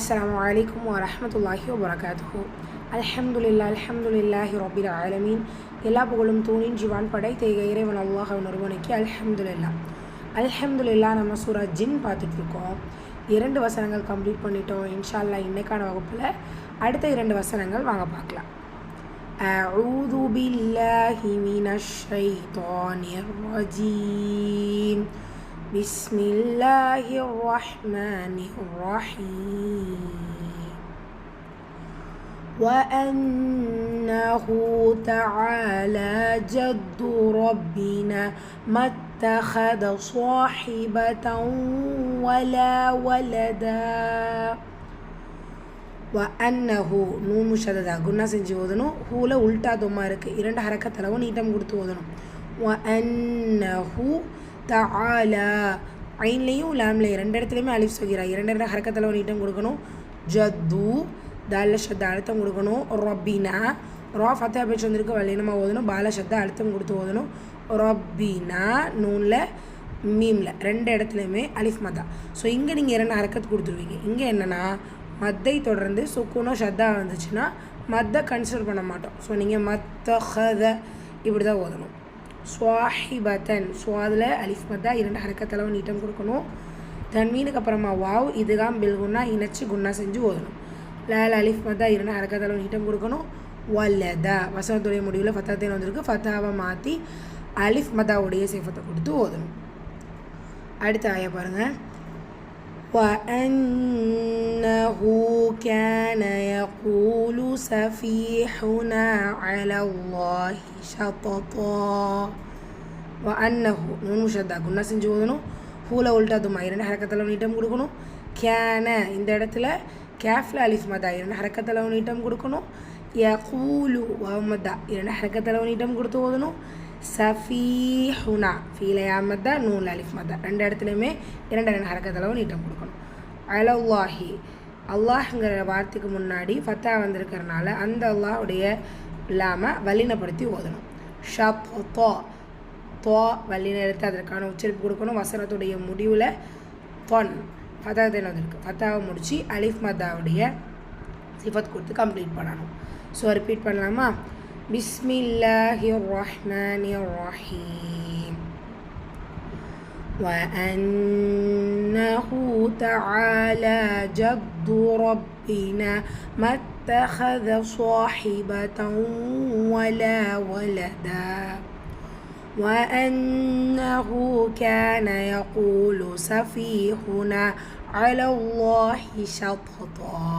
அஸ்ஸலாமு அலைக்கும் வரஹ்மத்துல்லாஹி வபரகாத்துஹு. அல்ஹம்துலில்லாஹி ரப்பில் ஆலமீன். எல்லா புகழும் தூணின் ஜிவான் படைத்த இறைவன் அல்லாஹ் ஒருவனுக்கு அல்ஹம்துலில்லாஹ். நம்ம சூரா ஜின் பார்த்துட்ருக்கோம். 2 வசனங்கள் கம்ப்ளீட் பண்ணிட்டோம். இன்ஷா அல்லாஹ் இன்னைக்கான வகுப்பில் அடுத்த 2 வசனங்கள் வாங்க பார்க்கலாம். அஊது பில்லாஹி மினஷ் ஷைத்தானிர் ரஜீம். பிஸ்மில்லாஹிர் ரஹ்மானிர் ரஹீம். وأنه تعالى جد ربنا ما اتخذ صاحبة ولا ولدا. وأنه நூன் முஷததா குன்னா செஞ்சு ஓதணும். ஹூல உல்டா தொம்மா இருக்குது. 2 ஹரக்கத்தளவும் நீட்டம் கொடுத்து ஓதணும். وأنه تعالى ஐன்லேயும் லாம்லேயும் 2 இடத்துலையுமே அலிஃப் சொகிறா. 2 ஹரக்கத்தளவு நீட்டம் கொடுக்கணும். ஜத்து தால ஷத்த அழுத்தம் கொடுக்கணும். ரொப்பினா ரா ஃபத்தா பேச்சு வந்திருக்கு, வல்லினமாக ஓதணும். பால ஷத்த அழுத்தம் கொடுத்து ஓதணும். ரொப்பினா நூனில் மீமில் 2 இடத்துலையுமே அலிஃப் மத்தா. ஸோ இங்கே நீங்கள் 2 ஹரக்கத்து கொடுத்துருவீங்க. இங்கே என்னென்னா மத்தை தொடர்ந்து சுக்குனோ ஷத்தா வந்துச்சுன்னா மத்தை கன்சிடர் பண்ண மாட்டோம். ஸோ நீங்கள் மத்தஹத இப்படி தான் ஓதணும். ஸ்வாஹிபத்தன் ஸ்வாதில் அலிஃப் மத்தா 2 ஹரக்கத்தளவு நீட்டம் கொடுக்கணும். தன்மீனுக்கு அப்புறமா வாவ் இதுதான் பில்குன்னா இணைச்சி குன்னா செஞ்சு ஓதணும். லால் அலிஃப் மத்தா 2 ஹரக்கத்தளவு நீட்டம் கொடுக்கணும். வல்லதா வசனத்துடைய முடிவில் ஃபத்தாத்தேன் வந்திருக்கு. ஃபத்தாவை மாற்றி அலிஃப் மத்தாவுடைய சேஃபத்தை கொடுத்து ஓதணும். அடுத்த ஆயா பாருங்கள். وَأَنَّهُ كَانَ يَقُولُ سَفِيحُنَا عَلَى اللَّهِ شَطَطًا. وَأَنَّهُ நூன் முஷத்தா குன்னா செஞ்சு ஓதணும். ஹூல உல்டா தும்மா 2 ஹரக்கத்தளவு நீட்டம் கொடுக்கணும். கேன இந்த இடத்துல கேஃபில் அலிஃப் மதா 2 ஹரக்கத்தளவு நீட்டம் கொடுக்கணும். யகூலு வமதா 2 ஹரக்கத்தளவு நீட்டம் கொடுத்து ஓதணும். சஃபீஹுனா ஃபீலையா மதா நூல் அலிஃப் மதா 2 இடத்துலையுமே 2 ஹரக்கத்தளவு நீட்டம் கொடுக்கணும். அலல்லாஹி அல்லாஹ்ங்கிற வார்த்தைக்கு முன்னாடி ஃபத்தா வந்திருக்கிறனால அந்த அல்லாஹுடைய இல்லாமல் வல்லினப்படுத்தி ஓதணும். ஷப் தோ தோ வல்லின எடுத்து அதற்கான உச்சரிப்பு கொடுக்கணும். வசனத்துடைய முடிவில் தொன் ஃபத்தாத்தில் வந்திருக்கு. ஃபத்தாவை முடித்து அலிஃப் மத்தாவுடைய சிஃபத் கொடுத்து கம்ப்ளீட் பண்ணணும். ஸோ ரிப்பீட் பண்ணலாமா? பிஸ்மில்லாஹிர் ரஹ்மானிர் ரஹீம். وأنه تعالى جد ربنا ما اتخذ صاحبة ولا ولدا. وأنه كان يقول سفيهنا على الله شططا.